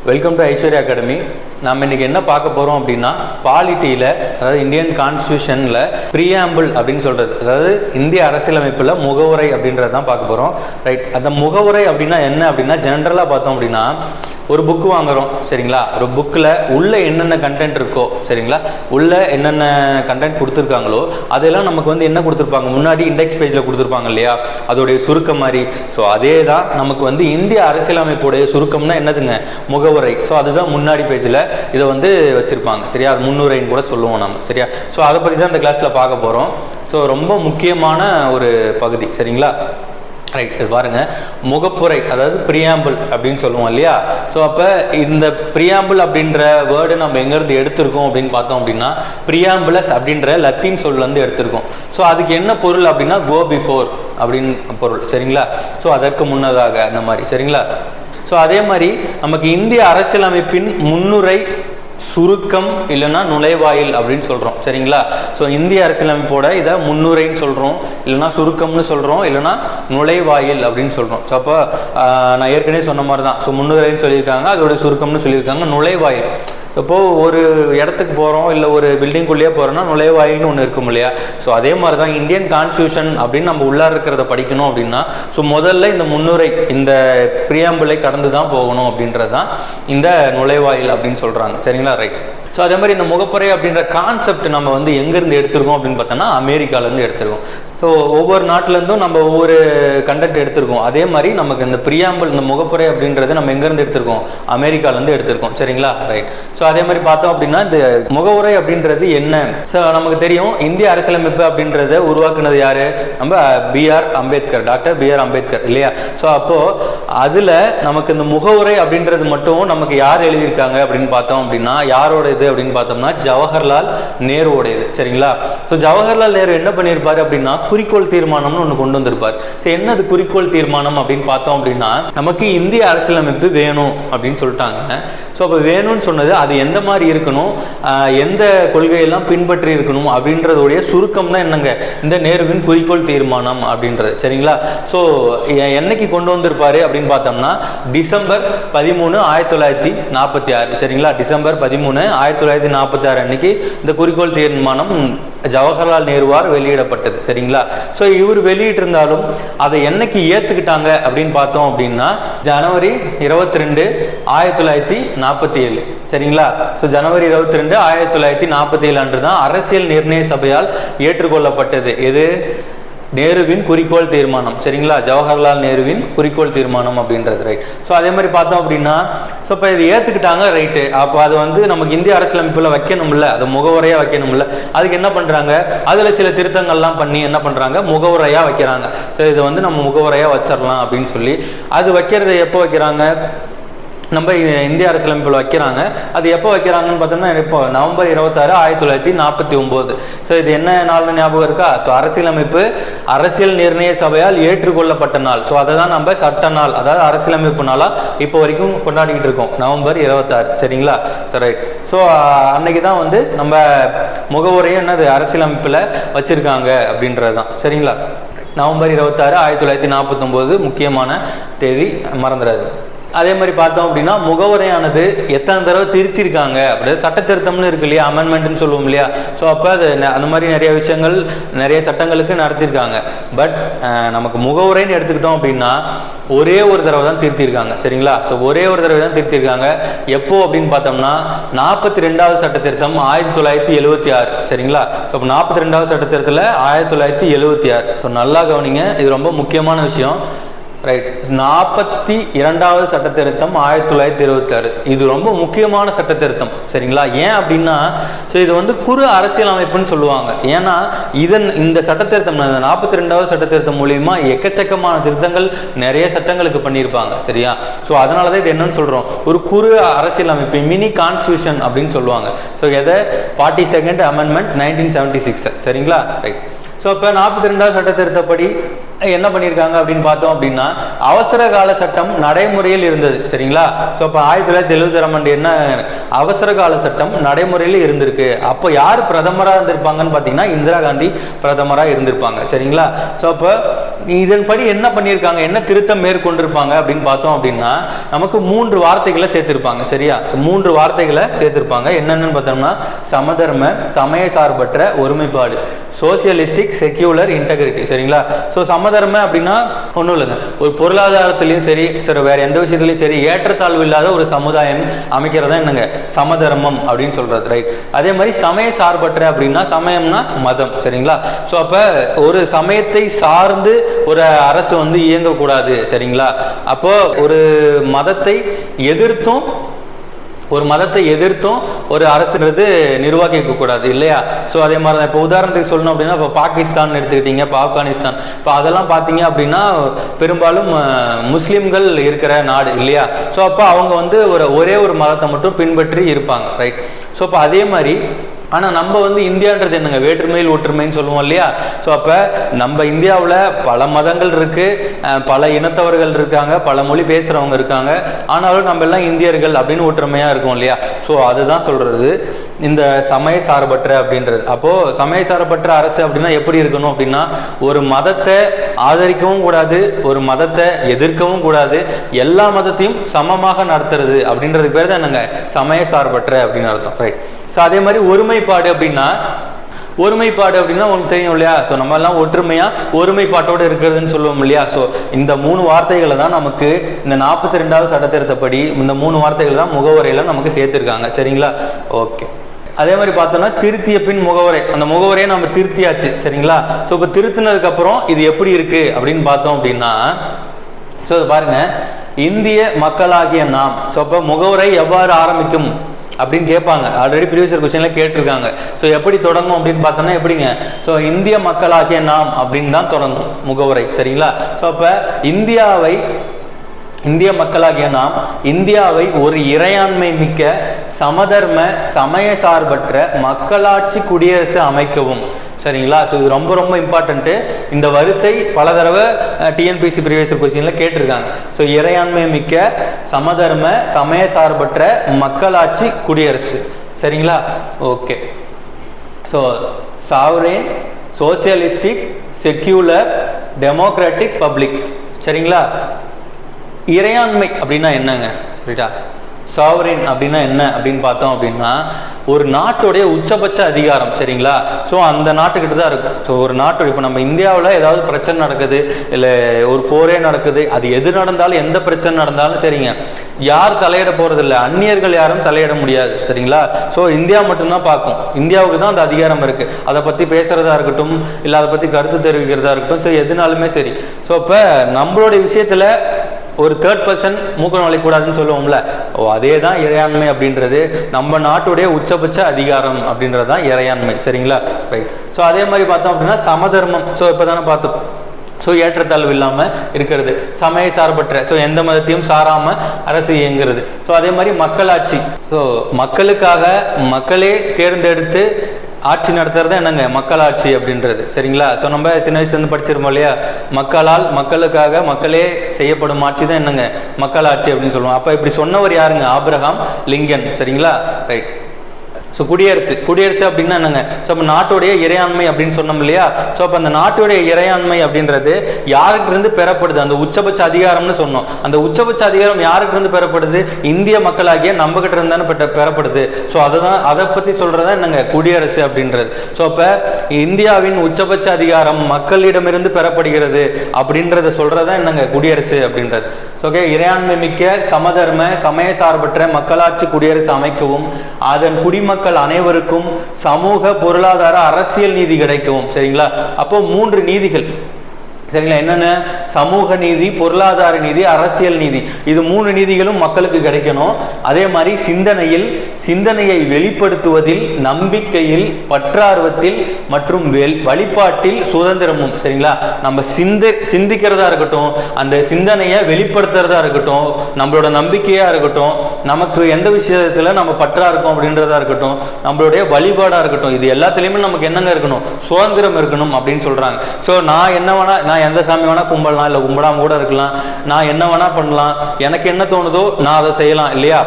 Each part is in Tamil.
Welcome to Aishwarya academy. நம்ம இன்னைக்கு என்ன பார்க்க போகிறோம் அப்படின்னா, பாலிட்டியில், அதாவது இந்தியன் கான்ஸ்டியூஷனில் ப்ரீஆம்பிள் அப்படின்னு சொல்கிறது, அதாவது இந்திய அரசியலமைப்பில் முகவுரை அப்படின்றது தான் பார்க்க போகிறோம். ரைட், அந்த முகவுரை அப்படின்னா என்ன அப்படின்னா, ஜென்ரலாக பார்த்தோம் அப்படின்னா, ஒரு புக்கு வாங்குகிறோம் சரிங்களா, ஒரு புக்கில் உள்ள என்னென்ன கண்டென்ட் இருக்கோ சரிங்களா, உள்ள என்னென்ன கண்டென்ட் கொடுத்துருக்காங்களோ அதெல்லாம் நமக்கு வந்து என்ன கொடுத்துருப்பாங்க, முன்னாடி இண்டெக்ஸ் பேஜில் கொடுத்துருப்பாங்க இல்லையா, அதோடைய சுருக்கம் மாதிரி. ஸோ அதே தான் நமக்கு வந்து இந்திய அரசியலமைப்புடைய சுருக்கம்னா என்னதுங்க, முகவுரை. ஸோ அதுதான் முன்னாடி பேஜில் இதை வந்து வச்சுருப்பாங்க சரியா, அது முன்னுரைன்னு கூட சொல்லுவோம் நம்ம சரியா. ஸோ அதை பற்றி தான் இந்த கிளாஸில் பார்க்க போகிறோம். ஸோ ரொம்ப முக்கியமான ஒரு பகுதி சரிங்களா. ரைட், இது பாருங்க, முகப்புரை, அதாவது ப்ரீஆம்பிள் அப்படின்னு சொல்லுவோம் இல்லையா. ஸோ அப்போ இந்த ப்ரீஆம்பிள் அப்படின்ற வேர்டு நம்ம எங்கேருந்து எடுத்திருக்கோம் அப்படின்னு பார்த்தோம் அப்படின்னா, ப்ரீஆம்பிளஸ் அப்படின்ற லத்தீன் சொல்லேருந்து எடுத்திருக்கோம். ஸோ அதுக்கு என்ன பொருள் அப்படின்னா, கோ பிஃபோர் அப்படின்னு பொருள் சரிங்களா. ஸோ அதற்கு முன்னதாக அந்த மாதிரி சரிங்களா. ஸோ அதே மாதிரி நமக்கு இந்திய அரசியலமைப்பின் முன்னுரை, சுருக்கம் இல்லைன்னா நுழைவாயில் அப்படின்னு சொல்கிறோம் சரிங்களா. ஸோ இந்திய அரசியலமைப்போட இதை முன்னுரைன்னு சொல்கிறோம், இல்லைனா சுருக்கம்னு சொல்கிறோம், இல்லைனா நுழைவாயில் அப்படின்னு சொல்கிறோம். ஸோ அப்போ நான் ஏற்கனவே சொன்ன மாதிரி தான். ஸோ முன்னுரைன்னு சொல்லியிருக்காங்க, அதோட சுருக்கம்னு சொல்லியிருக்காங்க, நுழைவாயில். இப்போது ஒரு இடத்துக்கு போகிறோம், இல்லை ஒரு பில்டிங்குள்ளேயே போகிறோம்னா நுழைவாயில்னு ஒன்று இருக்கும் இல்லையா. ஸோ அதே மாதிரி தான் இந்தியன் கான்ஸ்டியூஷன் அப்படின்னு நம்ம உள்ளார இருக்கிறத படிக்கணும் அப்படின்னா, ஸோ முதல்ல இந்த முன்னுரை, இந்த ப்ரீஆம்பிளை கடந்து தான் போகணும் அப்படின்றது தான் இந்த நுழைவாயில் அப்படின்னு சொல்கிறாங்க சரிங்களா. ரைட். ஸோ அதே மாதிரி இந்த முகப்புரை அப்படின்ற கான்செப்ட் நம்ம வந்து எங்கேருந்து எடுத்திருக்கோம் அப்படின்னு பார்த்தோன்னா, அமெரிக்காலேருந்து எடுத்திருக்கோம். ஸோ ஒவ்வொரு நாட்டிலேருந்தும் நம்ம ஒவ்வொரு கண்டென்ட் எடுத்திருக்கோம். அதே மாதிரி நமக்கு இந்த ப்ரீஆம்பிள், இந்த முகப்புரை அப்படின்றது நம்ம எங்கேருந்து எடுத்திருக்கோம், அமெரிக்காலேருந்து எடுத்திருக்கோம் சரிங்களா. ரைட். ஸோ அதே மாதிரி பார்த்தோம் அப்படின்னா, இந்த முகவுரை அப்படின்றது என்ன. ஸோ நமக்கு தெரியும், இந்திய அரசியலமைப்பு அப்படின்றத உருவாக்குனது யாரு, நம்ம B R Ambedkar, doctor B R Ambedkar இல்லையா. ஸோ அப்போது அதில் நமக்கு இந்த முகவுரை அப்படின்றது மட்டும் நமக்கு யார் எழுதியிருக்காங்க அப்படின்னு பார்த்தோம் அப்படின்னா, யாரோட இது அப்படின்னு பார்த்தோம்னா, ஜவஹர்லால் நேருவோடையது சரிங்களா. ஸோ ஜவஹர்லால் நேரு என்ன பண்ணியிருப்பாரு அப்படின்னா, குறிக்கோள் தீர்மானம்னு ஒன்று கொண்டு வந்திருப்பார். ஸோ என்னது குறிக்கோள் தீர்மானம் அப்படின்னு பார்த்தோம் அப்படின்னா, நமக்கு இந்திய அரசியலமைப்பு வேணும் அப்படின்னு சொல்லிட்டாங்க. ஸோ அப்போ வேணும்னு சொன்னது அது எந்த மாதிரி இருக்கணும், எந்த கொள்கையெல்லாம் பின்பற்றி இருக்கணும் அப்படின்றதுடைய சுருக்கம் தான் என்னங்க, இந்த நேருவின் குறிக்கோள் தீர்மானம் அப்படின்றது சரிங்களா. ஸோ என்னைக்கு கொண்டு வந்திருப்பாரு அப்படின்னு பார்த்தோம்னா, டிசம்பர் 13, 1946 சரிங்களா. டிசம்பர் 13, 1946 அன்னைக்கு இந்த குறிக்கோள் தீர்மானம் ஜவஹர்லால் நேருவார் வெளியிடப்பட்டது சரிங்களா. ஸோ இவர் வெளியிட்டிருந்தாலும் அதை என்னைக்கு ஏற்றுக்கிட்டாங்க அப்படின்னு பார்த்தோம் அப்படின்னா, ஜனவரி 22, 1947 சரிங்களா. ஸோ ஜனவரி 22, 1947 அன்று தான் அரசியல் நிர்ணய சபையால் ஏற்றுக்கொள்ளப்பட்டது. எது, நேருவின் குறிக்கோள் தீர்மானம் சரிங்களா, ஜவஹர்லால் நேருவின் குறிக்கோள் தீர்மானம் அப்படின்றது. ரைட். ஸோ அதே மாதிரி பார்த்தோம் அப்படின்னா, ஸோ இப்போ இது ஏற்றுக்கிட்டாங்க ரைட்டு. அப்போ அது வந்து நமக்கு இந்திய அரசியலமைப்பில் வைக்கணும்ல, அது முகவுரையாக வைக்கணும்ல. அதுக்கு என்ன பண்ணுறாங்க, அதில் சில திருத்தங்கள்லாம் பண்ணி என்ன பண்ணுறாங்க, முகவுரையாக வைக்கிறாங்க. ஸோ இதை வந்து நம்ம முகவுரையாக வச்சிடலாம் அப்படின்னு சொல்லி, அது வைக்கிறது எப்போ வைக்கிறாங்க, நம்ம இந்திய அரசியலமைப்பில் வைக்கிறாங்க. அது எப்போ வைக்கிறாங்கன்னு பார்த்தோம்னா, இப்போ நவம்பர் 26, 1949. ஸோ இது என்ன நாள்னு ஞாபகம் இருக்கா, ஸோ அரசியலமைப்பு அரசியல் நிர்ணய சபையால் ஏற்றுக்கொள்ளப்பட்ட நாள். ஸோ அதை தான் நம்ம சட்ட நாள், அதாவது அரசியலமைப்பு நாளாக இப்போ வரைக்கும் கொண்டாடிக்கிட்டு இருக்கோம், நவம்பர் 26 சரிங்களா. So right. ஸோ அன்னைக்கு தான் வந்து நம்ம முகவுரையும் என்னது அரசியலமைப்பில் வச்சுருக்காங்க அப்படின்றது தான் சரிங்களா. நவம்பர் 26, 1949 முக்கியமான தேதி, மறந்துடாது. அதே மாதிரி பார்த்தோம் அப்படின்னா, முகவுரையானது எத்தனை தடவை திருத்திருக்காங்க அப்படி, சட்ட திருத்தம்னு இருக்கு இல்லையா, அமெண்ட்மெண்ட்னு சொல்லுவோம் இல்லையா. ஸோ அப்போ அது அந்த மாதிரி நிறைய விஷயங்கள், நிறைய சட்டங்களுக்கு நடத்திருக்காங்க. பட் நமக்கு முகவுரைன்னு எடுத்துக்கிட்டோம் அப்படின்னா, ஒரே ஒரு தடவை தான் திருத்திருக்காங்க சரிங்களா. ஸோ ஒரே ஒரு தடவை தான் திருத்திருக்காங்க. எப்போ அப்படின்னு பார்த்தோம்னா, 42வது சட்ட திருத்தம் 1976 சரிங்களா. ஸோ 42வது சட்ட திருத்தத்தில் 1976. ஸோ நல்லா கவனிங்க, இது ரொம்ப முக்கியமான விஷயம். ரைட். 42வது சட்ட திருத்தம் 1926. இது ரொம்ப முக்கியமான சட்ட திருத்தம் சரிங்களா. ஏன் அப்படின்னா, ஸோ இது வந்து குறு அரசியல் அமைப்புன்னு சொல்லுவாங்க. ஏன்னா இந்த சட்ட திருத்தம், 42வது சட்ட திருத்தம் மூலியமா எக்கச்சக்கமான திருத்தங்கள் நிறைய சட்டங்களுக்கு பண்ணியிருப்பாங்க சரியா. ஸோ அதனால தான் இது என்னன்னு சொல்கிறோம், ஒரு குறு அரசியல் அமைப்பு, மினி கான்ஸ்டியூஷன் அப்படின்னு சொல்லுவாங்க. ஸோ எதை, 42nd அமெண்ட்மெண்ட் 1976 சரிங்களா. ரைட். ஸோ இப்போ 42வது சட்ட திருத்தப்படி என்ன பண்ணியிருக்காங்க அப்படின்னு பார்த்தோம் அப்படின்னா அவசர கால சட்டம் நடைமுறையில் இருந்தது. சரிங்களா? ஸோ அப்போ 1976ஆம் ஆண்டு என்ன அவசர கால சட்டம் நடைமுறையில் இருந்திருக்கு. அப்போ யார் பிரதமராக இருந்திருப்பாங்கன்னு பார்த்தீங்கன்னா இந்திரா காந்தி பிரதமராக இருந்திருப்பாங்க. சரிங்களா? ஸோ அப்போ இதன்படி என்ன பண்ணியிருக்காங்க, என்ன திருத்தம் மேற்கொண்டிருப்பாங்க அப்படின்னு பார்த்தோம் அப்படின்னா நமக்கு 3 வார்த்தைகளை சேர்த்திருப்பாங்க. சரியா? 3 வார்த்தைகளை சேர்த்திருப்பாங்க. என்னென்னு பார்த்தோம்னா சமதர்ம, சமய சார்பற்ற ஒருமைப்பாடு, சோசியலிஸ்டிக் செக்யூலர் இன்டெகிரிட்டி. சரிங்களா? ஸோ சமதர்ம அப்படின்னா ஒன்றும் இல்லைங்க, ஒரு பொருளாதாரத்திலையும் சரி வேற எந்த விஷயத்துலையும் சரி ஏற்றத்தாழ்வு இல்லாத ஒரு சமுதாயம் அமைக்கிறதா என்னங்க சமதர்மம் அப்படின்னு சொல்றது. ரைட். அதே மாதிரி சமய சார்பற்ற அப்படின்னா சமயம்னா மதம். சரிங்களா? ஸோ அப்போ ஒரு சமயத்தை சார்ந்து ஒரு அரசு வந்து இயங்கக்கூடாது. சரிங்களா? அப்போ ஒரு மதத்தை எதிர்த்தும் ஒரு அரசுன்றது நிர்வாகிக்க கூடாது இல்லையா? ஸோ அதே மாதிரி தான் இப்போ உதாரணத்துக்கு சொல்லணும் அப்படின்னா இப்போ பாகிஸ்தான் எடுத்துக்கிட்டீங்க, ஆப்கானிஸ்தான், இப்போ அதெல்லாம் பார்த்தீங்க அப்படின்னா பெரும்பாலும் முஸ்லீம்கள் இருக்கிற நாடு இல்லையா? ஸோ அப்போ அவங்க வந்து ஒரே ஒரு மதத்தை மட்டும் பின்பற்றி இருப்பாங்க. ரைட். ஸோ அப்போ அதே மாதிரி ஆனால் நம்ம வந்து இந்தியான்றது என்னங்க வேற்றுமையில் ஒற்றுமைன்னு சொல்லுவோம் இல்லையா? ஸோ அப்போ நம்ம இந்தியாவில் பல மதங்கள் இருக்குது, பல இனத்தவர்கள் இருக்காங்க, பல மொழி பேசுகிறவங்க இருக்காங்க. ஆனாலும் நம்ம எல்லாம் இந்தியர்கள் அப்படின்னு ஒற்றுமையாக இருக்கும் இல்லையா? ஸோ அதுதான் சொல்கிறது இந்த சமய சார்பற்ற அப்படின்றது. அப்போது சமய சார்பற்ற அரசு அப்படின்னா எப்படி இருக்கணும் அப்படின்னா ஒரு மதத்தை ஆதரிக்கவும் கூடாது, ஒரு மதத்தை எதிர்க்கவும் கூடாது, எல்லா மதத்தையும் சமமாக நடத்துறது அப்படின்றதுக்கு பேர் தான் என்னங்க சமய சார்பற்ற அப்படின்னு அர்த்தம். ரைட். ஸோ அதே மாதிரி ஒருமைப்பாடு அப்படின்னா உங்களுக்கு தெரியும் இல்லையா? ஸோ நம்ம எல்லாம் ஒற்றுமையா ஒருமைப்பாட்டோடு இருக்கிறதுன்னு சொல்லுவோம் இல்லையா? ஸோ இந்த 3 வார்த்தைகளை தான் நமக்கு இந்த 42வது சட்டத்திருத்தப்படி இந்த 3 வார்த்தைகள் தான் முகவரையில நமக்கு சேர்த்திருக்காங்க. சரிங்களா? ஓகே. அதே மாதிரி பார்த்தோம்னா திருத்திய பின் முகவரை, அந்த முகவரையை நம்ம திருத்தியாச்சு. சரிங்களா? ஸோ இப்போ திருத்தினதுக்கு அப்புறம் இது எப்படி இருக்கு அப்படின்னு பார்த்தோம் அப்படின்னா ஸோ பாருங்க, இந்திய மக்களாகிய நாம். ஸோ அப்போ முகவரை எவ்வாறு ஆரம்பிக்கும் அப்படின்னு கேட்பாங்க. ஆல்ரெடி ப்ரீவியஸ் கொஸ்டின்ல கேட்டிருக்காங்க. ஸோ எப்படி தொடங்கும் அப்படின்னு பார்த்தோம்னா எப்படிங்க, ஸோ இந்திய மக்களாகிய நாம் அப்படின்னு தான் தொடங்கும் முகவரை. சரிங்களா? ஸோ அப்போ இந்திய மக்களாகிய நாம் இந்தியாவை ஒரு இறையாண்மை மிக்க சமதர்ம சமய சார்பற்ற மக்களாட்சி குடியரசு அமைக்கவும். சரிங்களா? ஸோ இது ரொம்ப ரொம்ப இம்பார்ட்டன்ட்டு. இந்த வரிசை பல தடவை டிஎன்பிசி ப்ரீவியஸ் கொஸ்டின்ல கேட்டிருக்காங்க. ஸோ இறையாண்மை மிக்க சமதர்ம சமய சார்பற்ற மக்களாட்சி குடியரசு. சரிங்களா? Okay. So sovereign, socialistic, secular, democratic, public. சரிங்களா? இறையாண்மை அப்படின்னா என்னங்க? சரிடா? சாவரின் அப்படின்னா என்ன அப்படின்னு பார்த்தோம் அப்படின்னா ஒரு நாட்டுடைய உச்சபட்ச அதிகாரம். சரிங்களா? ஸோ அந்த நாட்டுக்கிட்ட தான் இருக்கும். ஸோ ஒரு நாட்டோட இப்போ நம்ம இந்தியாவில் ஏதாவது பிரச்சனை நடக்குது, இல்லை ஒரு போரே நடக்குது, அது எது நடந்தாலும் எந்த பிரச்சனை நடந்தாலும் சரிங்க, யார் தலையிட போறது இல்லை, அந்நியர்கள் யாரும் தலையிட முடியாது. சரிங்களா? ஸோ இந்தியா மட்டும்தான் பார்க்கும். இந்தியாவுக்கு தான் அந்த அதிகாரம் இருக்கு. அதை பற்றி பேசுறதா இருக்கட்டும், இல்லை அதை பற்றி கருத்து தெரிவிக்கிறதா இருக்கட்டும், ஸோ எதுனாலுமே சரி. ஸோ இப்போ நம்மளுடைய விஷயத்துல ஒரு தேர்ட் பர்சன் மூக்க நுழைக்கூடாதுன்னு சொல்லுவோம்ல, அதே தான் இறையாண்மை அப்படின்றது. நம்ம நாட்டுடைய உச்சபட்ச அதிகாரம் அப்படின்றது தான் இறையாண்மை. சரிங்களா? ரைட். ஸோ அதே மாதிரி பார்த்தோம் அப்படின்னா சமதர்மம். ஸோ இப்போ தானே பார்த்தோம். ஸோ ஏற்றத்தாழ்வு இல்லாமல் இருக்கிறது, சமய சார்பற்ற, ஸோ எந்த மதத்தையும் சாராமல் அரசு இயங்குறது. ஸோ அதே மாதிரி மக்களாட்சி. ஸோ மக்களுக்காக மக்களே தேர்ந்தெடுத்து ஆட்சி நடத்துறது என்னங்க மக்களாட்சி அப்படின்றது. சரிங்களா? ஸோ நம்ம சின்ன வயசுலேருந்து படிச்சிருப்போம் இல்லையா, மக்களால் மக்களுக்காக மக்களே செய்யப்படும் ஆட்சி தான் என்னங்க மக்களாட்சி அப்படின்னு சொல்லுவோம். அப்போ இப்படி சொன்னவர் யாருங்க? Abraham Lincoln. சரிங்களா? ரைட். ஸோ குடியரசு அப்படின்னா என்னங்க? ஸோ அப்போ நாட்டுடைய இறையாண்மை அப்படின்னு சொன்னோம் இல்லையா? ஸோ அப்போ அந்த நாட்டுடைய இறையாண்மை அப்படின்றது யாருக்கு இருந்து பெறப்படுது? அந்த உச்சபட்ச அதிகாரம்னு சொன்னோம். அந்த உச்சபட்ச அதிகாரம் யாருக்கு இருந்து பெறப்படுது? இந்திய மக்களாகிய நம்ம கிட்ட இருந்தானே பெறப்படுது. ஸோ அதை பற்றி சொல்றதா என்னங்க குடியரசு அப்படின்றது. ஸோ அப்போ இந்தியாவின் உச்சபட்ச அதிகாரம் மக்களிடமிருந்து பெறப்படுகிறது அப்படின்றத சொல்றதா என்னங்க குடியரசு அப்படின்றது. ஓகே. இறையாண்மை மிக்க சமதர்ம சமய சார்பற்ற மக்களாட்சி குடியரசு அமைக்கவும் அதன் குடிமக்கள் அனைவருக்கும் சமூக பொருளாதார அரசியல் நீதி கிடைக்கவும். சரிங்களா? அப்போ 3 நீதிகள். சரிங்களா? என்னென்ன? சமூக நீதி, பொருளாதார நீதி, அரசியல் நீதி. இது 3 நீதிகளும் மக்களுக்கு கிடைக்கணும். அதே மாதிரி சிந்தனையை வெளிப்படுத்துவதில், நம்பிக்கையில், பற்றார்வத்தில் மற்றும் வழிபாட்டில் சுதந்திரமும். சரிங்களா? நம்ம சிந்திக்கிறதா இருக்கட்டும், அந்த சிந்தனையை வெளிப்படுத்துறதா இருக்கட்டும், நம்மளோட நம்பிக்கையா இருக்கட்டும், நமக்கு எந்த விஷயத்துல நம்ம பற்றா இருக்கோம் அப்படின்றதா இருக்கட்டும், நம்மளுடைய வழிபாடா இருக்கட்டும், இது எல்லாத்துலயுமே நமக்கு என்னங்க இருக்கணும்? சுதந்திரம் இருக்கணும் அப்படின்னு சொல்றாங்க. ஸோ நான் எந்த சாமி வேணா கும்பிடலாம், இல்லை கும்பிடாம கூட இருக்கலாம், நான் என்ன வேணா பண்ணலாம், எனக்கு என்ன தோணுதோ நான் அதை செய்யலாம் இல்லையா?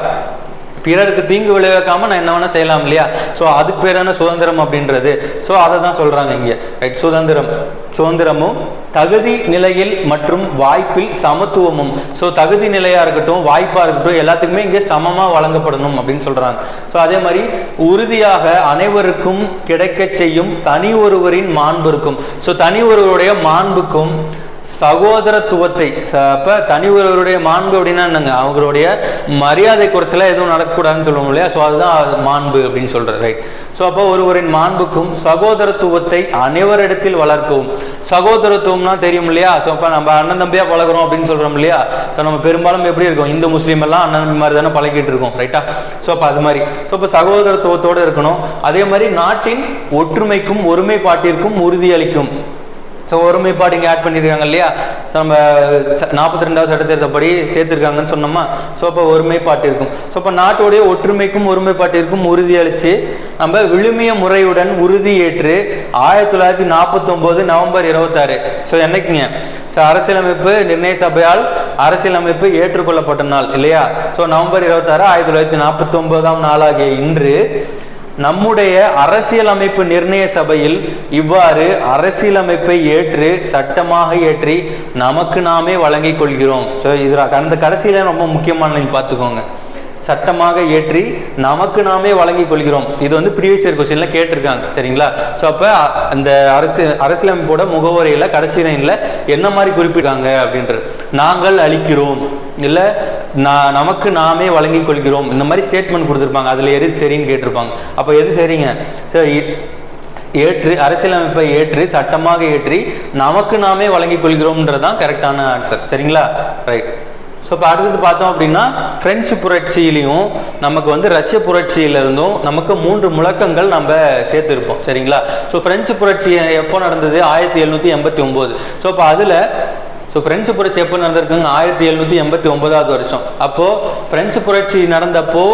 பிறருக்கு தீங்கு விளைவிக்காம நான் என்ன வேணா செய்யலாம் இல்லையா? ஸோ அதுக்கு பேரான சுதந்திரம் அப்படின்றது. ஸோ அதை தான் சொல்றாங்க இங்க. ரைட்? சுதந்திரமும் தகுதி நிலையில் மற்றும் வாய்ப்பில் சமத்துவமும். ஸோ தகுதி நிலையா இருக்கட்டும், வாய்ப்பா இருக்கட்டும், எல்லாத்துக்குமே இங்கே சமமா வழங்கப்படணும் அப்படின்னு சொல்றாங்க. ஸோ அதே மாதிரி உறுதியாக அனைவருக்கும் கிடைக்க செய்யும் தனி ஒருவரின் மாண்பு இருக்கும். ஸோ தனி ஒருவருடைய மாண்புக்கும் சகோதரத்துவத்தை, அப்ப தனி ஒருவருடைய மாண்பு அப்படின்னா என்னங்க? அவங்களுடைய மரியாதை குறைச்சலாம் எதுவும் நடக்கக்கூடாதுன்னு சொல்லுவோம் இல்லையா? ஸோ அதுதான் மாண்பு அப்படின்னு சொல்றது. ரைட்? ஸோ அப்போ ஒருவரின் மாண்புக்கும் சகோதரத்துவத்தை அனைவரிடத்தில் வளர்க்கவும். சகோதரத்துவம்னா தெரியும் இல்லையா? ஸோ அப்போ நம்ம அண்ணன் தம்பியா பழகிறோம் அப்படின்னு சொல்றோம் இல்லையா? ஸோ நம்ம பெரும்பாலும் எப்படி இருக்கும்? இந்து முஸ்லீம் எல்லாம் அண்ணன் தம்பி மாதிரி தானே பழகிட்டு இருக்கோம். ரைட்டா? ஸோ அப்போ அது மாதிரி. ஸோ இப்போ சகோதரத்துவத்தோடு இருக்கணும். அதே மாதிரி நாட்டின் ஒற்றுமைக்கும் ஒருமைப்பாட்டிற்கும் உறுதியளிக்கும். ஸோ ஒருமைப்பாடு இங்கே ஆட் பண்ணியிருக்காங்க இல்லையா? நம்ம 42வது சட்டத்திட்டப்படி சேர்த்துருக்காங்கன்னு சொன்னோமா? ஸோ அப்போ ஒருமைப்பாட்டு இருக்கும். ஸோ அப்போ நாட்டுடைய ஒற்றுமைக்கும் ஒருமைப்பாட்டிற்கும் உறுதியளித்து நம்ம விழுமிய முறையுடன் உறுதியேற்று 1949 நவம்பர் 26. ஸோ என்னைக்குங்க? ஸோ அரசியலமைப்பு நிர்ணய சபையால் அரசியலமைப்பு ஏற்றுக்கொள்ளப்பட்ட நாள் இல்லையா? ஸோ நவம்பர் 26 1949ஆம் நாளாகிய இன்று நம்முடைய அரசியலமைப்பு நிர்ணய சபையில் இவ்வாறு அரசியலமைப்பை ஏற்று சட்டமாக ஏற்றி நமக்கு நாமே வழங்கிக் கொள்கிறோம். ஸோ இது அந்த கடைசியில ரொம்ப முக்கியமான பார்த்துக்கோங்க. சட்டமாக ஏற்றி நமக்கு நாமே வழங்கிக் கொள்கிறோம். இது வந்து ப்ரீவியஸ் இயர் கொஸ்டின்ல கேட்டிருக்காங்க. சரிங்களா? ஸோ அப்போ அந்த அரசியலமைப்போட முகவரையில கடைசி லைன்ல என்ன மாதிரி குறிப்பிட்டாங்க அப்படின்றது, நாங்கள் அளிக்கிறோம் இல்லை நமக்கு நாமே வழங்கிக் கொள்கிறோம், இந்த மாதிரி ஸ்டேட்மெண்ட் கொடுத்துருப்பாங்க. அதில் எது சரின்னு கேட்டிருப்பாங்க. அப்போ எது சரிங்க? சரி, ஏற்று அரசியலமைப்பை ஏற்று சட்டமாக ஏற்றி நமக்கு நாமே வழங்கிக் கொள்கிறோம்ன்றதான் கரெக்டான ஆன்சர். சரிங்களா? ரைட். ஸோ இப்போ அடுத்தது பார்த்தோம் அப்படின்னா பிரெஞ்சு புரட்சியிலையும் நமக்கு வந்து ரஷ்ய புரட்சியிலிருந்தும் நமக்கு 3 முழக்கங்கள் நம்ம சேர்த்துருப்போம். சரிங்களா? ஸோ பிரெஞ்சு புரட்சி எப்போ நடந்தது? 1789. ஸோ இப்போ அதில் பிரெஞ்சு புரட்சி எப்போ நடந்திருக்குங்க? 1789வது வருஷம். அப்போது பிரெஞ்சு புரட்சி நடந்தப்போ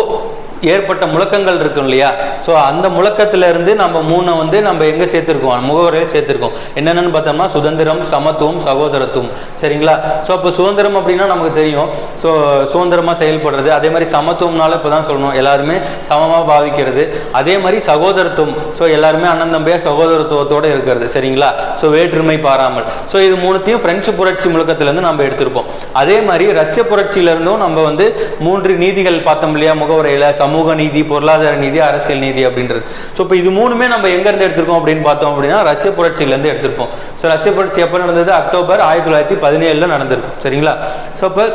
ஏற்பட்ட முழக்கங்கள் இருக்கும் இல்லையா? ஸோ அந்த முழக்கத்துல இருந்து நம்ம 3 வந்து நம்ம எங்க சேர்த்திருக்கோம்? முகவரையில் சேர்த்திருக்கோம். என்னென்னு பார்த்தோம்னா சுதந்திரம், சமத்துவம், சகோதரத்துவம். சரிங்களா? ஸோ அப்போ சுதந்திரம் அப்படின்னா நமக்கு தெரியும். ஸோ சுதந்திரமா செயல்படுறது. அதே மாதிரி சமத்துவம்னால இப்போதான் சொல்லணும், எல்லாருமே சமமாக பாவிக்கிறது. அதே மாதிரி சகோதரத்துவம், ஸோ எல்லாருமே அண்ணன் தம்பியா சகோதரத்துவத்தோடு இருக்கிறது. சரிங்களா? ஸோ வேற்றுமை பாராமல். ஸோ இது 3த்தையும் பிரெஞ்சு புரட்சி முழக்கத்திலேருந்து நம்ம எடுத்திருப்போம். அதே மாதிரி ரஷ்ய புரட்சியிலிருந்தும் நம்ம வந்து 3 நீதிகள் பார்த்தோம் இல்லையா? முகவரையில் சமூக நீதி, பொருளாதார நீதி, அரசியல் நீதி அப்படின்றது. ஸோ இப்போ இது 3மே நம்ம எங்கேருந்து எடுத்திருக்கோம் அப்படின்னு பார்த்தோம் அப்படின்னா ரஷ்ய புரட்சியிலேருந்து எடுத்திருப்போம். ஸோ ரஷ்ய புரட்சி எப்போ நடந்தது? அக்டோபர் 1917 நடந்திருக்கும். சரிங்களா? ஸோ இப்போ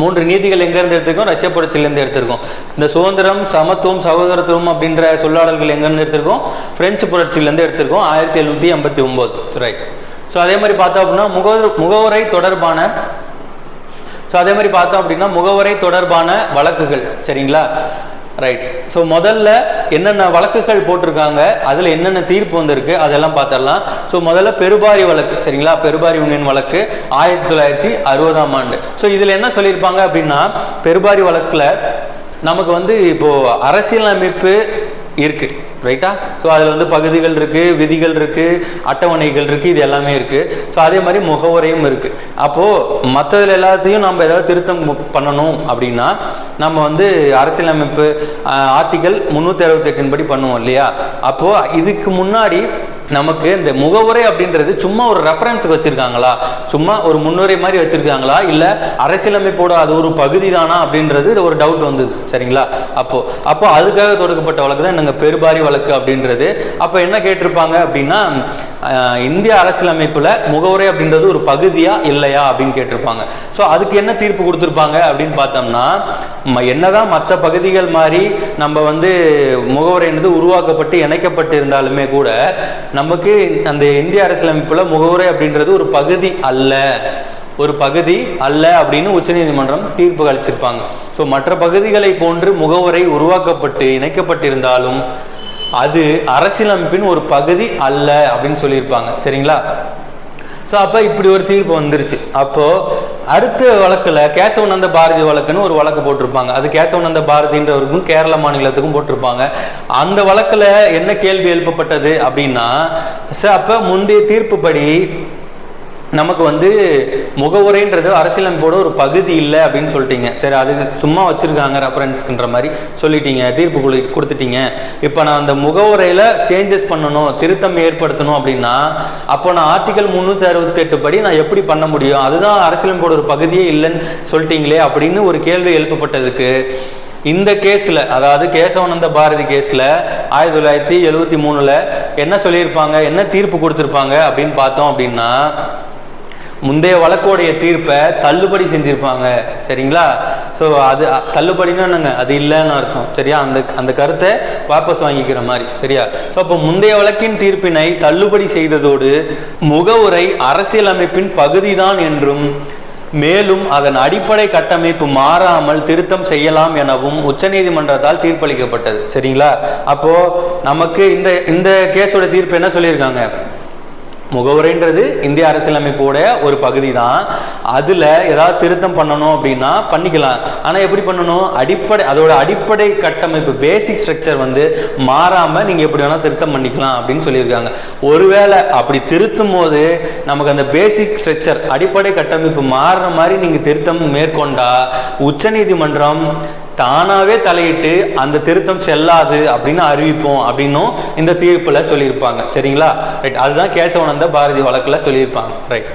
3 நீதிகள் எங்கேருந்து எடுத்திருக்கோம்? ரஷ்ய புரட்சியிலேருந்து எடுத்திருக்கோம். இந்த சுதந்திரம், சமத்துவம், சகோதரத்துவம் அப்படின்ற சொல்லாடல்கள் எங்கேருந்து எடுத்திருக்கோம்? பிரெஞ்சு புரட்சியிலேருந்து எடுத்திருக்கோம் 1789. ரைட். ஸோ அதே மாதிரி பார்த்தோம் அப்படின்னா முகவரை தொடர்பான வழக்குகள். சரிங்களா? ரைட். ஸோ முதல்ல என்னென்ன வழக்குகள் போட்டிருக்காங்க, அதில் என்னென்ன தீர்ப்பு வந்திருக்கு அதெல்லாம் பார்த்துடலாம். ஸோ முதல்ல பெருபாரி வழக்கு. சரிங்களா? பெருபாரி யூனியன் வழக்கு 1960ஆம் ஆண்டு. ஸோ இதில் என்ன சொல்லியிருப்பாங்க அப்படின்னா, பெருபாரி வழக்கில் நமக்கு வந்து இப்போ அரசியலமைப்பு இருக்கு. ரைட்டா? ஸோ அதில் வந்து பகுதிகள் இருக்கு, விதிகள் இருக்கு, அட்டவணைகள் இருக்கு, இது எல்லாமே இருக்கு. ஸோ அதே மாதிரி முகவரையும் இருக்கு. அப்போ மற்றதுல எல்லாத்தையும் நம்ம ஏதாவது திருத்தம் பண்ணணும் அப்படின்னா நம்ம வந்து அரசியலமைப்பு ஆர்டிகல் 368 படி பண்ணுவோம் இல்லையா? அப்போ இதுக்கு முன்னாடி நமக்கு இந்த முகவுரை அப்படின்றது சும்மா ஒரு ரெஃபரன்ஸுக்கு வச்சிருக்காங்களா, சும்மா ஒரு முன்னுரை மாதிரி வச்சிருக்காங்களா, இல்லை அரசியலமைப்போட அது ஒரு பகுதி தானா அப்படின்றது ஒரு டவுட் வந்தது. சரிங்களா? அப்போ அதுக்காக தொடுக்கப்பட்ட வழக்கு தான் நாங்கள் பெருபாரி வழக்கு அப்படின்றது. அப்போ என்ன கேட்டிருப்பாங்க அப்படின்னா, இந்திய அரசியலமைப்புல முகவுரை அப்படின்றது ஒரு பகுதியா இல்லையா அப்படின்னு கேட்டிருப்பாங்க. ஸோ அதுக்கு என்ன தீர்ப்பு கொடுத்துருப்பாங்க அப்படின்னு பார்த்தோம்னா, என்னதான் மற்ற பகுதிகள் மாதிரி நம்ம வந்து முகவுரை உருவாக்கப்பட்டு இணைக்கப்பட்டு இருந்தாலுமே கூட நமக்கு அந்த இந்திய அரசியலமைப்புல முகவுரை அப்படின்றது ஒரு பகுதி அல்ல அப்படின்னு உச்சநீதிமன்றம் தீர்ப்பு அளிச்சிருப்பாங்க. ஸோ மற்ற பகுதிகளை போன்று முகவுரை உருவாக்கப்பட்டு இணைக்கப்பட்டிருந்தாலும் அது அரசியலமைப்பின் ஒரு பகுதி அல்ல அப்படின்னு சொல்லியிருப்பாங்க. சரிங்களா? ஸோ அப்போ இப்படி ஒரு தீர்ப்பு வந்துருச்சு. அப்போ அடுத்த வழக்கில் கேசவநந்த பாரதி வழக்குன்னு ஒரு வழக்கு போட்டிருப்பாங்க. அது கேசவநந்த பாரதின்றவருக்கும் கேரள மாநிலத்துக்கும் போட்டிருப்பாங்க. அந்த வழக்கில் என்ன கேள்வி எழுப்பப்பட்டது அப்படின்னா, அப்போ முந்தைய தீர்ப்புப்படி நமக்கு வந்து முகவுரைன்றது அரசியலமைப்போட ஒரு பகுதி இல்லை அப்படின்னு சொல்லிட்டீங்க. சரி, அது சும்மா வச்சிருக்காங்க ரெஃபரன்ஸ்ன்ற மாதிரி சொல்லிட்டீங்க, தீர்ப்பு கொடுத்துட்டீங்க. இப்போ நான் அந்த முகவுரையில் சேஞ்சஸ் பண்ணணும், திருத்தம் ஏற்படுத்தணும் அப்படின்னா அப்போ நான் ஆர்டிகல் 368 படி நான் எப்படி பண்ண முடியும்? அதுதான் அரசியலமைப்போட ஒரு பகுதியே இல்லைன்னு சொல்லிட்டீங்களே அப்படின்னு ஒரு கேள்வி எழுப்பப்பட்டதுக்கு இந்த கேஸில், அதாவது கேசவநந்த பாரதி கேஸில் 1973 என்ன சொல்லியிருப்பாங்க, என்ன தீர்ப்பு கொடுத்துருப்பாங்க அப்படின்னு பார்த்தோம் அப்படின்னா, முந்தைய வழக்கோடைய தீர்ப்பை தள்ளுபடி செஞ்சிருப்பாங்க. சரிங்களா? ஸோ அது தள்ளுபடினா என்னங்க, அது இல்லைன்னு அர்த்தம். சரியா? அந்த கருத்தை வாபஸ் வாங்கிக்கிற மாதிரி. சரியா? ஸோ அப்போ முந்தைய வழக்கின் தீர்ப்பினை தள்ளுபடி செய்ததோடு முகவுரை அரசியலமைப்பின் பகுதிதான் என்றும் மேலும் அதன் அடிப்படை கட்டமைப்பு மாறாமல் திருத்தம் செய்யலாம் எனவும் உச்சநீதிமன்றத்தால் தீர்ப்பளிக்கப்பட்டது. சரிங்களா? அப்போ நமக்கு இந்த கேஸோட தீர்ப்பு என்ன சொல்லியிருக்காங்க, முகவுரைன்றது இந்திய அரசியலமைப்போட ஒரு பகுதி தான், அதுல ஏதாவது திருத்தம் பண்ணணும் அப்படின்னா பண்ணிக்கலாம். ஆனா எப்படி பண்ணணும், அதோட அடிப்படை கட்டமைப்பு பேசிக் ஸ்ட்ரக்சர் வந்து மாறாம நீங்க எப்படி வேணா திருத்தம் பண்ணிக்கலாம் அப்படின்னு சொல்லியிருக்காங்க. ஒருவேளை அப்படி திருத்தும் போது நமக்கு அந்த பேசிக் ஸ்ட்ரக்சர் அடிப்படை கட்டமைப்பு மாறுற மாதிரி நீங்க திருத்தம் மேற்கொண்டா உச்சநீதிமன்றம் தானாவே தலையிட்டு அந்த திருத்தம் செல்லாது அப்படின்னு அறிவிப்போம் அப்படின்னும் இந்த தீர்ப்புல சொல்லியிருப்பாங்க. சரிங்களா? ரைட். அதுதான் கேசவநந்த பாரதி வழக்குல சொல்லியிருப்பாங்க. ரைட்.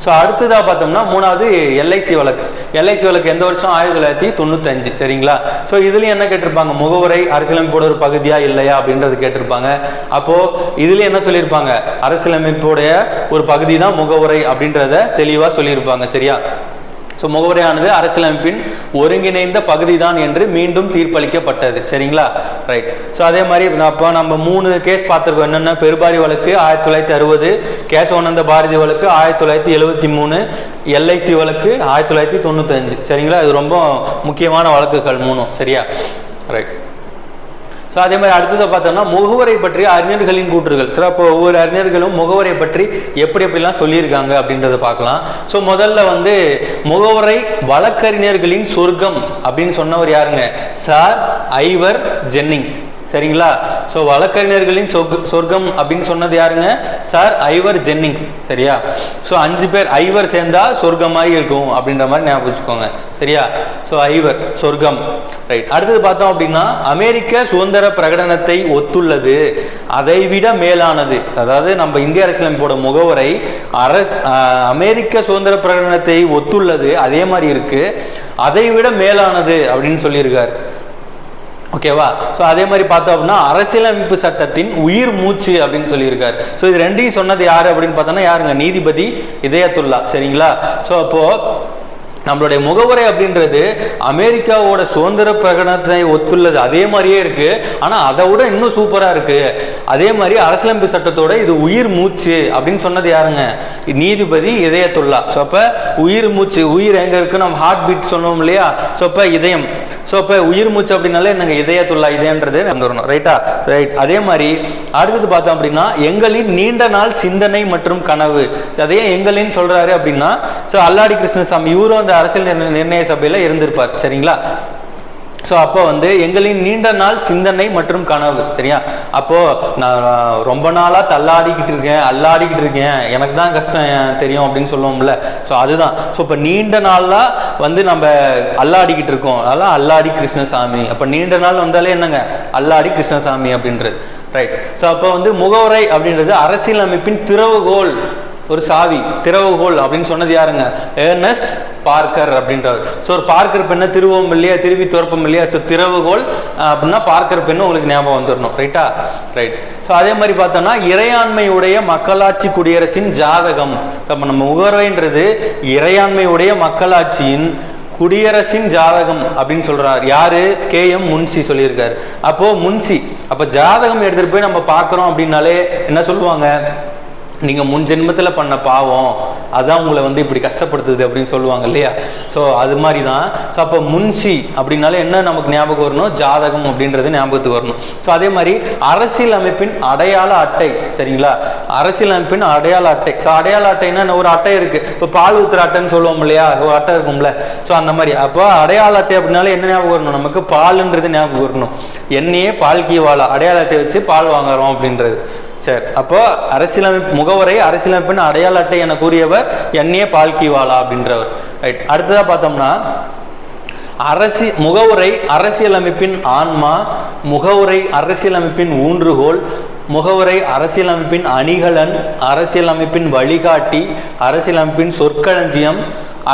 ஸோ அடுத்ததாக பார்த்தோம்னா மூணாவது எல்ஐசி வழக்கு. எல்ஐசி வழக்கு எந்த வருஷம்? 1995. சரிங்களா? ஸோ இதுலேயும் என்ன கேட்டிருப்பாங்க, முகவுரை அரசியலமைப்போட ஒரு பகுதியா இல்லையா அப்படின்றது கேட்டிருப்பாங்க. அப்போ இதுல என்ன சொல்லியிருப்பாங்க, அரசியலமைப்போடைய ஒரு பகுதி தான் முகவுரை அப்படின்றத தெளிவாக சொல்லியிருப்பாங்க. சரியா? ஸோ முகவுரையானது அரசியலமைப்பின் ஒருங்கிணைந்த பகுதி தான் என்று மீண்டும் தீர்ப்பளிக்கப்பட்டது. சரிங்களா? ரைட். ஸோ அதே மாதிரி அப்போ நம்ம 3 கேஸ் பார்த்துருக்கோம். என்னென்ன, பெருபாரி வழக்கு 1960, கேசவநந்த பாரதி வழக்கு 1973, எல்ஐசி வழக்கு 1995. சரிங்களா? இது ரொம்ப முக்கியமான வழக்குகள் 3. சரியா? ரைட். ஸோ அதே மாதிரி அடுத்ததை பார்த்தோம்னா முகவுரை பற்றி அறிஞர்களின் கூற்றுகள். சிறப்பு ஒவ்வொரு அறிஞர்களும் முகவுரை பற்றி எப்படிலாம் சொல்லியிருக்காங்க அப்படின்றத பார்க்கலாம். ஸோ முதல்ல வந்து முகவுரை வழக்கறிஞர்களின் சொர்க்கம் அப்படின்னு சொன்னவர் யாருங்க, சார் ஐவர் ஜென்னிங்ஸ். சரிங்களா? ஸோ வழக்கறிஞர்களின் சொர்க்கம் அப்படின்னு சொன்னது யாருங்க, சார் ஐவர் ஜென்னிங்ஸ். சரியா? ஸோ 5 பேர் ஐவர் சேர்ந்தா சொர்க்கமாய் இருக்கும் அப்படின்ற மாதிரி ஞாபகம் வச்சுக்கோங்க. சரியா? ஸோ ஐவர் சொர்க்கம். ரைட். அடுத்தது பார்த்தோம் அப்படின்னா அமெரிக்க சுதந்திர பிரகடனத்தை ஒத்துள்ளது, அதை விட மேலானது. அதாவது நம்ம இந்திய அரசியலமைப்போட முகவுரை அமெரிக்க சுதந்திர பிரகடனத்தை ஒத்துள்ளது, அதே மாதிரி இருக்கு, அதை விட மேலானது அப்படின்னு சொல்லியிருக்காரு. ஓகேவா? ஸோ அதே மாதிரி பார்த்தோம் அப்படின்னா அரசியலமைப்பு சட்டத்தின் உயிர் மூச்சு அப்படின்னு சொல்லியிருக்காரு. ஸோ இது ரெண்டையும் சொன்னது யாரு அப்படின்னு பார்த்தோம்னா யாருங்க, நீதிபதி இதயத்துல்லா. சரிங்களா? ஸோ அப்போ நம்மளுடைய முகவுரை அப்படின்றது அமெரிக்காவோட சுதந்திர பிரகடனத்தை ஒத்துள்ளது, அதே மாதிரியே இருக்கு. ஆனா அதை விட இன்னும் சூப்பரா இருக்கு. அதே மாதிரி அரசியலமைப்பு சட்டத்தோட இது உயிர் மூச்சு அப்படின்னு சொன்னது யாருங்க, நீதிபதி இதயத்துல்லா. ஸோ அப்ப உயிர் மூச்சு, உயிர் எங்க இருக்கு, நம்ம ஹார்ட் பீட் சொன்னோம் இல்லையா? ஸோ அப்ப இதயம். ஸோ அப்ப உயிர் மூச்சு அப்படின்னாலே என்னங்க, இதயத்துல்லா, இதயன்றது வந்துடணும். ரைட்டா? ரைட். அதே மாதிரி அடுத்தது பார்த்தோம் அப்படின்னா எங்களின் நீண்ட நாள் சிந்தனை மற்றும் கனவு. அதே எங்களின் சொல்றாரு அப்படின்னா ஸோ அல்லாடி கிருஷ்ணசாமி இவரும் அந்த அரசியல் நிர்ணய சபையில இருந்திருப்பார். சரிங்களா? ஸோ அப்போ வந்து எங்களின் நீண்ட நாள் சிந்தனை மற்றும் கனவு. சரியா? அப்போ நான் ரொம்ப நாளா தள்ளாடிக்கிட்டு இருக்கேன், அல்லாடிக்கிட்டு இருக்கேன், எனக்கு தான் கஷ்டம் தெரியும் அப்படின்னு சொல்லுவோம்ல. ஸோ அதுதான். ஸோ இப்போ நீண்ட நாளா வந்து நம்ம அல்லாடிக்கிட்டு இருக்கோம், அதெல்லாம் அல்லாடி கிருஷ்ணசாமி. அப்போ நீண்ட நாள் வந்தாலே என்னங்க, அல்லாடி கிருஷ்ணசாமி அப்படின்றது. ரைட். ஸோ அப்போ வந்து முகவுரை அப்படின்றது அரசியலமைப்பின் திறவுகோல் ஒரு சாவி, திறவுகோல் அப்படின்னு சொன்னது யாருங்க? ஏர்னஸ்ட் பார்க்கர் அப்படின்றவர். ஸோ ஒரு பார்க்கர் பெண்ணை திருவோம் இல்லையா, திருவி துறப்பம் இல்லையா, ஸோ திறவுகோல் அப்படின்னா பார்க்கர் பெண்ணு உங்களுக்கு ஞாபகம் வந்துடணும். ரைட்டா? ரைட். ஸோ அதே மாதிரி பார்த்தோம்னா இறையாண்மையுடைய மக்களாட்சி குடியரசின் ஜாதகம். அப்போ நம்ம முகவரைன்றது இறையாண்மையுடைய மக்களாட்சியின் குடியரசின் ஜாதகம் அப்படின்னு சொல்றாரு. யாரு? KM முன்சி சொல்லியிருக்காரு. அப்போ முன்சி, அப்போ ஜாதகம் எடுத்துட்டு போய் நம்ம பார்க்குறோம் அப்படின்னாலே என்ன சொல்லுவாங்க? நீங்க முன் ஜென்மத்தில் பண்ண பாவம் அதான் உங்களை வந்து இப்படி கஷ்டப்படுத்துது அப்படின்னு சொல்லுவாங்க இல்லையா? ஸோ அது மாதிரி தான். ஸோ அப்போ முன்சி அப்படின்னாலே என்ன நமக்கு ஞாபகம் வரணும்? ஜாதகம் அப்படின்றது ஞாபகத்துக்கு வரணும். ஸோ அதே மாதிரி அரசியல் அமைப்பின் அடையாள அட்டை. சரிங்களா? அரசியல் அமைப்பின் அடையாள அட்டை. ஸோ அடையாள அட்டைன்னா ஒரு அட்டை இருக்கு. இப்போ பால் ஊத்துற அட்டைன்னு சொல்லுவோம் இல்லையா, ஒரு அட்டை இருக்கும்ல. ஸோ அந்த மாதிரி அப்போ அடையாள அட்டை அப்படின்னாலே என்ன ஞாபகம் வரணும்? நமக்கு பால்ன்றது ஞாபகம் வரணும். என்னையே பால்கி வாழா, அடையாள அட்டை வச்சு பால் வாங்குறோம் அப்படின்றது. சரி, அப்போ அரசியலமைப்பு முகவரை அரசியலமைப்பின் அடையாள அட்டை என கூறியவர் என்ஏ பால்கிவாலா அப்படின்றவர். ரைட். அடுத்ததா பார்த்தோம்னா முகவுரை அரசியலமைப்பின் ஆன்மா, முகவுரை அரசியலமைப்பின் ஊன்றுகோல், முகவுரை அரசியலமைப்பின் அணிகலன், அரசியலமைப்பின் வழிகாட்டி, அரசியலமைப்பின் சொற்களஞ்சியம்,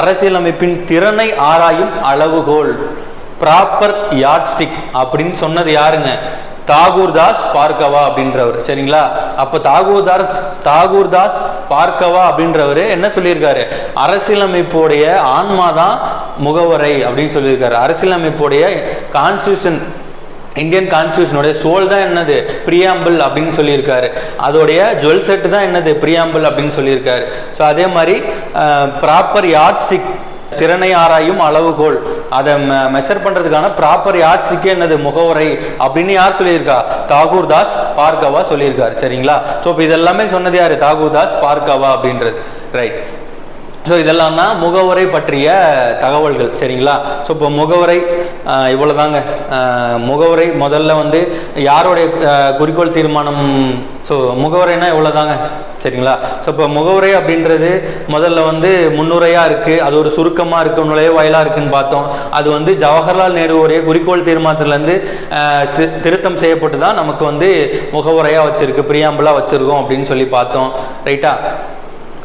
அரசியலமைப்பின் திறனை ஆராயும் அளவுகோல், ப்ராப்பர் யாட்ஸ்டிக் அப்படின்னு சொன்னது யாருங்க? தாகூர்தாஸ் பார்கவா அப்படின்றவர். சரிங்களா? அப்ப தாகூர்தாஸ் பார்கவா அப்படின்றவர் என்ன சொல்லியிருக்காரு? அரசியலமைப்புடைய ஆன்மா தான் முகவரை அப்படின்னு சொல்லியிருக்காரு. அரசியலமைப்புடைய கான்ஸ்டியூஷன், இந்தியன் கான்ஸ்டியூஷனுடைய சோல் தான் என்னது? பிரியாம்பிள் அப்படின்னு சொல்லியிருக்காரு. அதோடைய ஜுவல் செட் தான் என்னது? பிரியாம்பிள் அப்படின்னு சொல்லியிருக்காரு. ஸோ அதே மாதிரி ப்ராப்பர் யாட்ஸ்டிக், திறனை ஆராயும் அளவுகோல், அதை மெஷர் பண்றதுக்கான ப்ராப்பர் யாட்ஸ்டிக்கே என்னது? முகவரை அப்படின்னு யார் சொல்லியிருக்கா? தாகூர்தாஸ் பார்கவா சொல்லியிருக்காரு. சரிங்களா? ஸோ இப்போ இதெல்லாமே சொன்னது யாரு? தாகூர்தாஸ் பார்கவா அப்படின்றது. ரைட். ஸோ இதெல்லாம் தான் முகவரை பற்றிய தகவல்கள். சரிங்களா? ஸோ இப்போ முகவரை இவ்வளோதாங்க. முகவரை முதல்ல வந்து யாருடைய குறிக்கோள் தீர்மானம்? ஸோ முகவரைனா இவ்வளோதாங்க. சரிங்களா? ஸோ இப்போ முகவரை அப்படின்றது முதல்ல வந்து முன்னுரையாக இருக்குது, அது ஒரு சுருக்கமாக இருக்குது, நுழைவாயிலாக இருக்குன்னு பார்த்தோம். அது வந்து ஜவஹர்லால் நேருடைய குறிக்கோள் தீர்மானத்திலேருந்து திருத்தம் செய்யப்பட்டு தான் நமக்கு வந்து முகவரையாக வச்சுருக்கு, பிரியாம்பிளாக வச்சுருக்கோம் அப்படின்னு சொல்லி பார்த்தோம். ரைட்டா?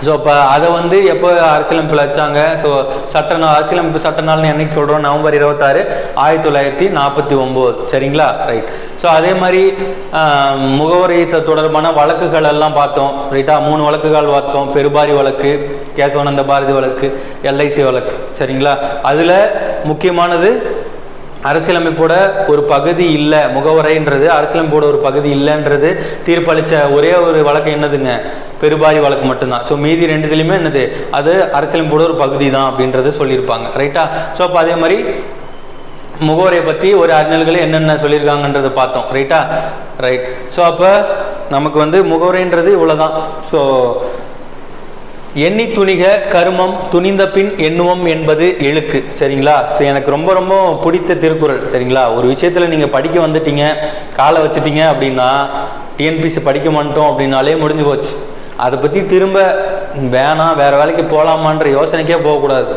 ஸோ இப்போ அதை வந்து எப்போ அரசியலமைப்பில் வச்சாங்க? ஸோ சட்ட நாள், அரசியலமைப்பு சட்ட நாள்னு என்னைக்கு சொல்கிறோம்? நவம்பர் 26, 1949. சரிங்களா? ரைட். ஸோ அதே மாதிரி முகவரி தொடர்பான வழக்குகள் எல்லாம் பார்த்தோம். ரைட்டா? 3 வழக்குகள் பார்த்தோம். பெருபாரி வழக்கு, கேசவானந்த பாரதி வழக்கு, LIC வழக்கு. சரிங்களா? அதில் முக்கியமானது அரசியலமைப்போட ஒரு பகுதி இல்லை, முகவரைன்றது அரசியலமைப்போட ஒரு பகுதி இல்லைன்றது தீர்ப்பளித்த ஒரே ஒரு வழக்கு என்னதுங்க? பெருபாரி வழக்கு மட்டும்தான். ஸோ மீதி 2 என்னது? அது அரசியலமைப்போட ஒரு பகுதி தான் அப்படின்றது சொல்லியிருப்பாங்க. ரைட்டா? ஸோ அப்போ அதே மாதிரி முகவரை பற்றி ஒரு அறிஞர்கள் என்னென்ன சொல்லியிருக்காங்கன்றதை பார்த்தோம். ரைட்டா? ரைட். ஸோ அப்போ நமக்கு வந்து முகவரைன்றது இவ்வளோதான். ஸோ எண்ணி துணிக கருமம், துணிந்த பின் எண்ணுவோம் என்பது எழுக்கு. சரிங்களா? ஸோ எனக்கு ரொம்ப ரொம்ப பிடித்த திருக்குறள். சரிங்களா? ஒரு விஷயத்தில் நீங்கள் படிக்க வந்துட்டீங்க, காலை வச்சுட்டீங்க அப்படின்னா, TNPSC படிக்க மாட்டோம் அப்படின்னாலே முடிஞ்சு போச்சு. அதை பற்றி திரும்ப வேணாம் வேறு வேலைக்கு போகலாமான்ற யோசனைக்கே போகக்கூடாது.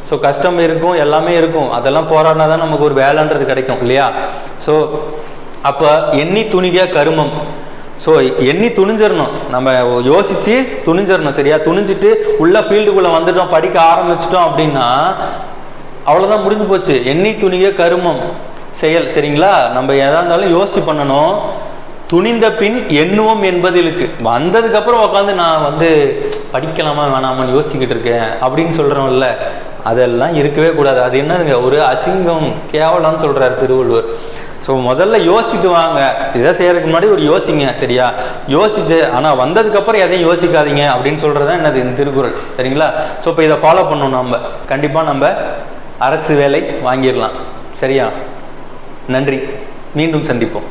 ஸோ கஷ்டம் இருக்கும், எல்லாமே இருக்கும், அதெல்லாம் போராடினா தான் நமக்கு ஒரு வேலைன்றது கிடைக்கும் இல்லையா? ஸோ அப்போ எண்ணி துணிக கருமம். ஸோ எண்ணி துணிஞ்சிடணும், நம்ம யோசிச்சு துணிஞ்சிடணும். சரியா? துணிஞ்சிட்டு உள்ள ஃபீல்டுக்குள்ளே வந்துட்டோம், படிக்க ஆரம்பிச்சிட்டோம் அப்படின்னா அவ்வளோதான், முடிஞ்சு போச்சு. எண்ணி துணிக கருமம் செயல். சரிங்களா? நம்ம எதா இருந்தாலும் யோசிச்சு பண்ணணும். துணிந்த பின் எண்ணுவோம் என்பதிலுக்கு. வந்ததுக்கப்புறம் உட்காந்து நான் வந்து படிக்கலாமா வேணாமான்னு யோசிச்சுக்கிட்டு இருக்கேன் அப்படின்னு சொல்கிறோம்ல, அதெல்லாம் இருக்கவே கூடாது. அது என்னதுங்க? ஒரு அசிங்கம், கேவலம்னு சொல்கிறார் திருவள்ளுவர். ஸோ முதல்ல யோசிச்சுட்டு வாங்க. இதை செய்யறதுக்கு முன்னாடி ஒரு யோசிங்க. சரியா? யோசிச்சு ஆனால் வந்ததுக்கப்புறம் எதையும் யோசிக்காதீங்க அப்படின்னு சொல்கிறது தான் என்னது? இந்த திருக்குறள். சரிங்களா? ஸோ இப்போ இதை ஃபாலோ பண்ணணும். நம்ம கண்டிப்பாக நம்ம அரசு வேலை வாங்கிடலாம். சரியா? நன்றி. மீண்டும் சந்திப்போம்.